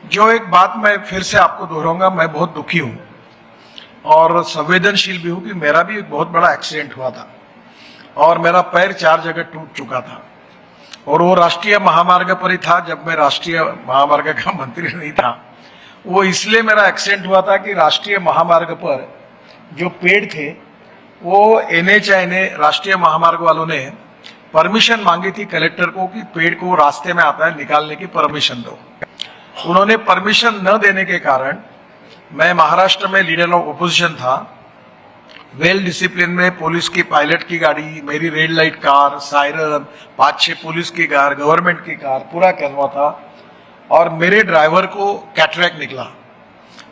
जो एक बात मैं फिर से आपको दोहराऊंगा, मैं बहुत दुखी हूं और संवेदनशील भी हूं कि मेरा भी एक बहुत बड़ा एक्सीडेंट हुआ था और मेरा पैर 4 जगह टूट चुका था और वो राष्ट्रीय महामार्ग पर ही था जब मैं राष्ट्रीय महामार्ग का मंत्री नहीं था। वो इसलिए मेरा एक्सीडेंट हुआ था कि राष्ट्रीय महामार्ग पर जो पेड़ थे वो NHAI ने, राष्ट्रीय महामार्ग वालों ने परमिशन मांगी थी कलेक्टर को कि पेड़ को रास्ते में आता है निकालने की परमिशन दो। उन्होंने परमिशन न देने के कारण मैं महाराष्ट्र में लीडर ऑफ ओपोजिशन था। वेल डिसिप्लिन में पुलिस की पायलट की गाड़ी, मेरी red light car, siren, 5-6 police की कार, गवर्नमेंट की कार, पूरा करवा था और मेरे ड्राइवर को कैटरेक्ट निकला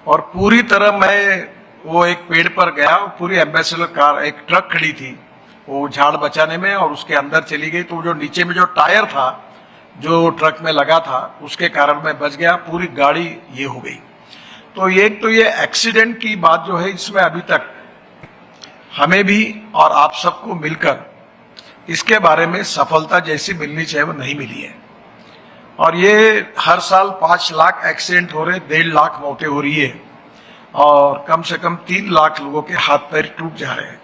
और पूरी तरह मैं वो एक पेड़ पर गया। पूरी एम्बेसडर कार, एक ट्रक खड़ी थी वो झाड़ बचाने में और उसके अंदर चली गई, तो जो नीचे में जो टायर था जो ट्रक में लगा था उसके कारण मैं बच गया, पूरी गाड़ी ये हो गई। तो ये एक्सीडेंट की बात जो है, इसमें अभी तक हमें भी और आप सबको मिलकर इसके बारे में सफलता जैसी मिलनी चाहिए वो नहीं मिली है। और ये हर साल 5 लाख एक्सीडेंट हो रहे, 1.5 लाख मौतें हो रही है और कम से कम 3 लाख लोगों के हाथ पैर टूट जा रहे हैं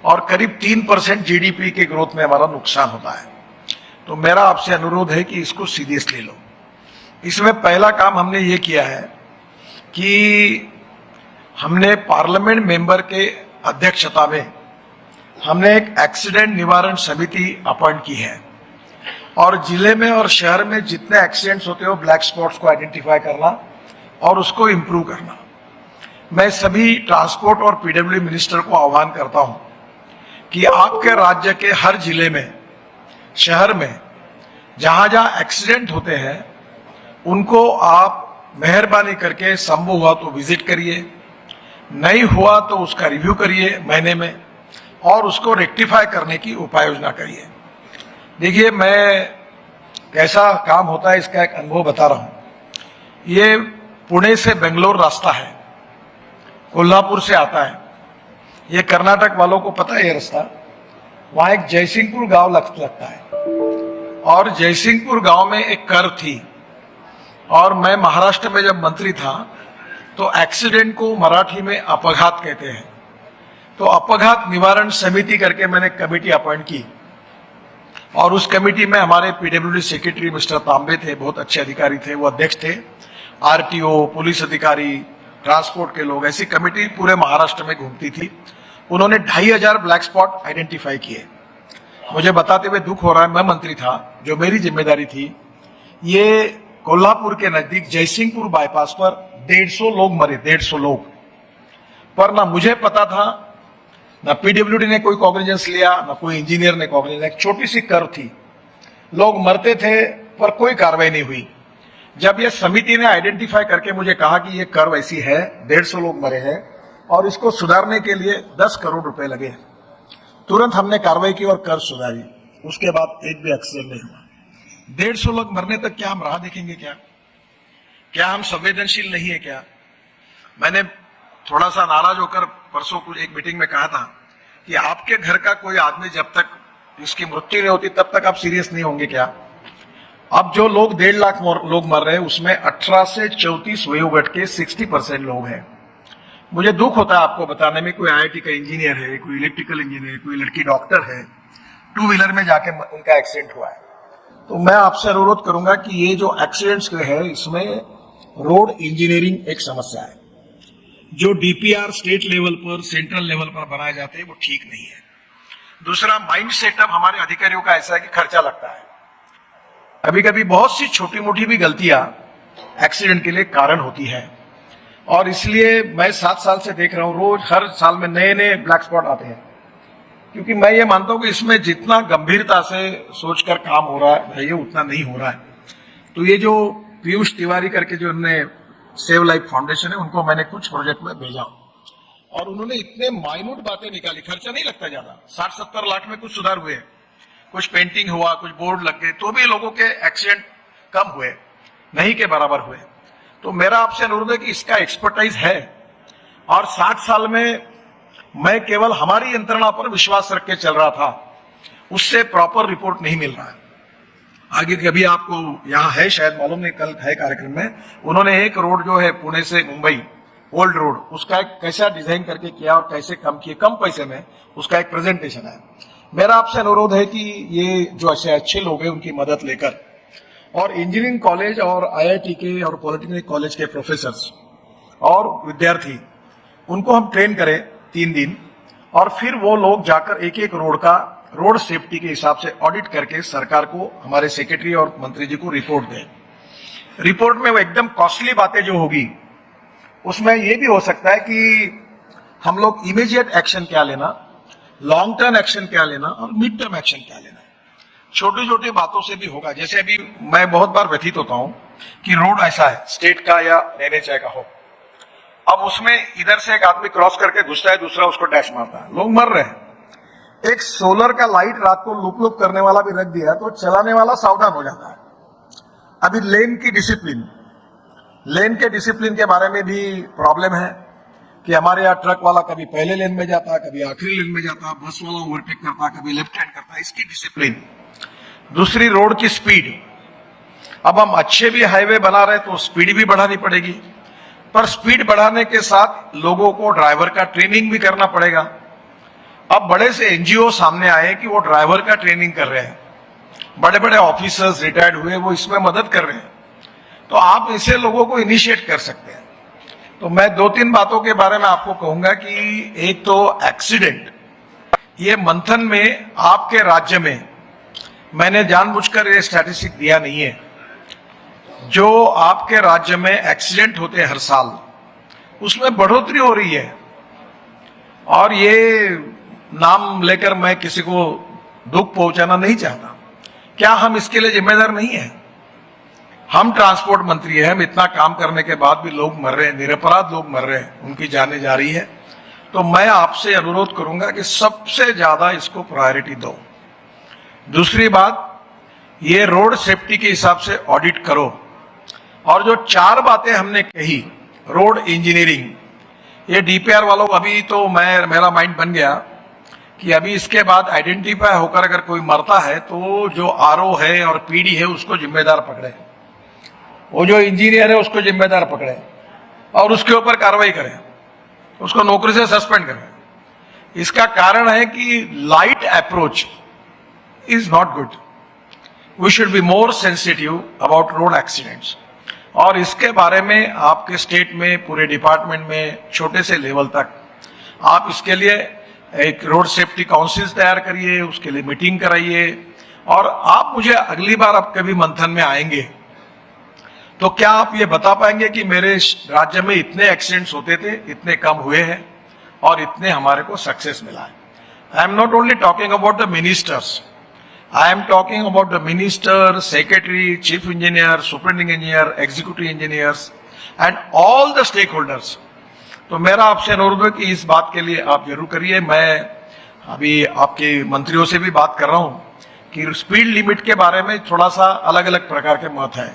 और करीब 3% GDP के ग्रोथ में हमारा नुकसान होता है। तो मेरा आपसे अनुरोध है कि इसको सीरियसली लो। इसमें पहला काम हमने ये किया है कि हमने पार्लियामेंट मेंबर के अध्यक्षता में हमने एक एक्सीडेंट निवारण समिति अपॉइंट की है और जिले में और शहर में जितने एक्सीडेंट्स होते हो ब्लैक स्पॉट्स को आइडेंटिफाई करना और उसको इम्प्रूव करना। मैं सभी ट्रांसपोर्ट और PWD मिनिस्टर को आह्वान करता हूं कि आपके राज्य के हर जिले में, शहर में जहां जहां एक्सीडेंट होते हैं उनको आप मेहरबानी करके संभव हुआ तो विजिट करिए, नहीं हुआ तो उसका रिव्यू करिए महीने में और उसको रेक्टिफाई करने की उपाय योजना करिए। देखिए, मैं कैसा काम होता है इसका एक अनुभव बता रहा हूं। ये पुणे से बेंगलोर रास्ता है, कोल्हापुर से आता है, ये कर्नाटक वालों को पता है ये रास्ता। वहां एक जयसिंहपुर गांव लगता है और जयसिंहपुर गांव में एक कर्व थी और मैं महाराष्ट्र में जब मंत्री था तो एक्सीडेंट को मराठी में अपघात कहते हैं। तो अपघात निवारण समिति करके मैंने कमेटी अपॉइंट की और उस कमेटी में हमारे PWD सेक्रेटरी मिस्टर तांबे थे, बहुत अच्छे अधिकारी थे, वो अध्यक्ष थे। RTO, पुलिस अधिकारी, ट्रांसपोर्ट के लोग, ऐसी कमेटी पूरे महाराष्ट्र में घूमती थी। उन्होंने 2500 ब्लैक स्पॉट आइडेंटिफाई किए। मुझे बताते हुए दुख हो रहा है, मैं मंत्री था, जो मेरी जिम्मेदारी थी, ये कोल्हापुर के नजदीक जयसिंहपुर बाईपास पर 150 लोग मरे, 150 लोग। पर ना मुझे पता था, ना PWD ने कोई कॉग्निजेंस लिया, ना कोई इंजीनियर ने कॉग्निजेंस। एक छोटी सी कर्व थी, लोग मरते थे पर कोई कार्रवाई नहीं हुई। जब ये समिति ने आइडेंटिफाई करके मुझे कहा कि ये कर्व ऐसी है, 150 लोग मरे हैं और इसको सुधारने के लिए 10 करोड़ रुपए लगे, तुरंत हमने कार्रवाई की और कर्व सुधारी। उसके बाद एक भी एक्सीडेंट नहीं हुआ। 150 लोग मरने तक क्या हम राह देखेंगे? क्या हम संवेदनशील नहीं है क्या? मैंने थोड़ा सा नाराज होकर परसों कुछ एक मीटिंग में कहा था कि आपके घर का कोई आदमी जब तक इसकी मृत्यु नहीं होती तब तक आप सीरियस नहीं होंगे क्या? अब जो लोग 1.5 लाख लोग मर रहे हैं उसमें 18 से 34 वयोवर्ग के 60% लोग हैं। मुझे दुख होता है आपको बताने में, कोई IIT का इंजीनियर है, कोई इलेक्ट्रिकल इंजीनियर, कोई लड़की डॉक्टर है, 2 व्हीलर में जाके उनका एक्सीडेंट हुआ है। तो मैं आपसे अनुरोध करूंगा कि ये जो एक्सीडेंट्स है इसमें रोड इंजीनियरिंग एक समस्या है। जो DPR स्टेट लेवल पर, सेंट्रल लेवल पर बनाए जाते हैं वो ठीक नहीं है। दूसरा, माइंड सेटअप हमारे अधिकारियों का ऐसा है कि खर्चा लगता है। कभी कभी बहुत सी छोटी मोटी भी गलतियां एक्सीडेंट के लिए कारण होती है और इसलिए मैं 7 साल से देख रहा हूं, रोज हर साल में नए नए ब्लैक स्पॉट आते हैं। क्योंकि मैं ये मानता हूं कि इसमें जितना गंभीरता से सोचकर काम हो रहा है ये उतना नहीं हो रहा है। तो ये जो पीयूष तिवारी करके जो उन्होंने सेव लाइफ फाउंडेशन है, उनको मैंने कुछ प्रोजेक्ट में भेजा और उन्होंने इतने माइन्यूट बातें निकाली, खर्चा नहीं लगता ज्यादा, 60-70 लाख में कुछ सुधार हुए, कुछ पेंटिंग हुआ, कुछ बोर्ड लग गए, तो भी लोगों के एक्सीडेंट कम हुए, नहीं के बराबर हुए। तो मेरा आपसे अनुरोध है कि इसका एक्सपर्टाइज है और 60 साल में मैं केवल हमारी यंत्रणा पर विश्वास रख के चल रहा था, उससे प्रॉपर रिपोर्ट नहीं मिल रहा है। आगे कभी आपको यहाँ है शायद मालूम नहीं, कल है कार्यक्रम में, उन्होंने एक रोड जो है पुणे से मुंबई ओल्ड रोड, उसका एक कैसा डिजाइन करके किया और कैसे कम किए कम पैसे में, उसका एक प्रेजेंटेशन है। मेरा आपसे अनुरोध है कि ये जो ऐसे अच्छे लोग हैं उनकी मदद लेकर, और इंजीनियरिंग कॉलेज और आईआईटी के और पॉलिटेक्निक कॉलेज के प्रोफेसर्स और विद्यार्थी, उनको हम ट्रेन करें 3 दिन, और फिर वो लोग जाकर एक एक रोड का रोड सेफ्टी के हिसाब से ऑडिट करके सरकार को, हमारे सेक्रेटरी और मंत्री जी को रिपोर्ट दें। रिपोर्ट में वो एकदम कॉस्टली बातें जो होगी, उसमें ये भी हो सकता है कि हम लोग इमीडिएट एक्शन क्या लेना, लॉन्ग टर्म एक्शन क्या लेना और मिड टर्म एक्शन क्या लेना, छोटी छोटी बातों से भी होगा। जैसे अभी मैं बहुत बार व्यथित होता हूं कि रोड ऐसा है स्टेट का या एनएचए का हो, अब उसमें इधर से एक आदमी क्रॉस करके घुसता है, दूसरा उसको डैश मारता है, लोग मर रहे हैं। एक सोलर का लाइट रात को लुप लुप करने वाला भी रख दिया तो चलाने वाला सावधान हो जाता है। अभी लेन की डिसिप्लिन, लेन के डिसिप्लिन के बारे में भी प्रॉब्लम है कि हमारे यहाँ ट्रक वाला कभी पहले लेन में जाता, कभी आखिरी लेन में जाता, बस वाला ओवरटेक करता, कभी लेफ्ट हैंड करता, इसकी डिसिप्लिन। दूसरी, रोड की स्पीड। अब हम अच्छे भी हाईवे बना रहे तो स्पीड भी बढ़ानी पड़ेगी, पर स्पीड बढ़ाने के साथ लोगों को ड्राइवर का ट्रेनिंग भी करना पड़ेगा। अब बड़े से एनजीओ सामने आए कि वो ड्राइवर का ट्रेनिंग कर रहे हैं, बड़े बड़े ऑफिसर्स रिटायर्ड हुए वो इसमें मदद कर रहे हैं, तो आप ऐसे लोगों को इनिशिएट कर सकते हैं। तो मैं 2-3 बातों के बारे में आपको कहूंगा कि एक तो एक्सीडेंट, ये मंथन में आपके राज्य में, मैंने जानबूझकर ये स्टैटिस्टिक दिया नहीं है, जो आपके राज्य में एक्सीडेंट होते हैं हर साल, उसमें बढ़ोतरी हो रही है। और ये नाम लेकर मैं किसी को दुख पहुंचाना नहीं चाहता, क्या हम इसके लिए जिम्मेदार नहीं है? हम ट्रांसपोर्ट मंत्री हैं, हम इतना काम करने के बाद भी लोग मर रहे हैं, निरपराध लोग मर रहे हैं, उनकी जानें जा रही है। तो मैं आपसे अनुरोध करूंगा कि सबसे ज्यादा इसको प्रायोरिटी दो। दूसरी बात, ये रोड सेफ्टी के हिसाब से ऑडिट करो। और जो 4 बातें हमने कही, रोड इंजीनियरिंग, ये डीपीआर वालों, अभी तो मेरा माइंड बन गया कि अभी इसके बाद आइडेंटिफाई होकर अगर कोई मरता है तो जो आरओ है और पीडी है उसको जिम्मेदार पकड़े, वो जो इंजीनियर है उसको जिम्मेदार पकड़े और उसके ऊपर कार्रवाई करें, उसको नौकरी से सस्पेंड करें। इसका कारण है कि light approach is not good, we should be more sensitive about road accidents. और इसके बारे में आपके स्टेट में, पूरे डिपार्टमेंट में, छोटे से लेवल तक आप इसके लिए एक रोड सेफ्टी काउंसिल तैयार करिए, उसके लिए मीटिंग कराइए। और आप मुझे अगली बार आप कभी मंथन में आएंगे तो क्या आप ये बता पाएंगे कि मेरे राज्य में इतने एक्सीडेंट्स होते थे, इतने कम हुए हैं और इतने हमारे को सक्सेस मिला है? I am not only talking about the ministers, I am talking about the minister, secretary, chief engineer, superintending engineer, executive engineers and all the stakeholders. तो मेरा आपसे अनुरोध है कि इस बात के लिए आप जरूर करिए। मैं अभी आपके मंत्रियों से भी बात कर रहा हूं कि स्पीड लिमिट के बारे में थोड़ा सा अलग अलग प्रकार के मत है,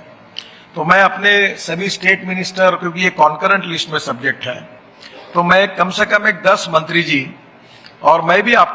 तो मैं अपने सभी स्टेट मिनिस्टर, क्योंकि ये कॉन्करेंट लिस्ट में सब्जेक्ट है, तो मैं कम से कम 10 मंत्री जी और मैं भी आप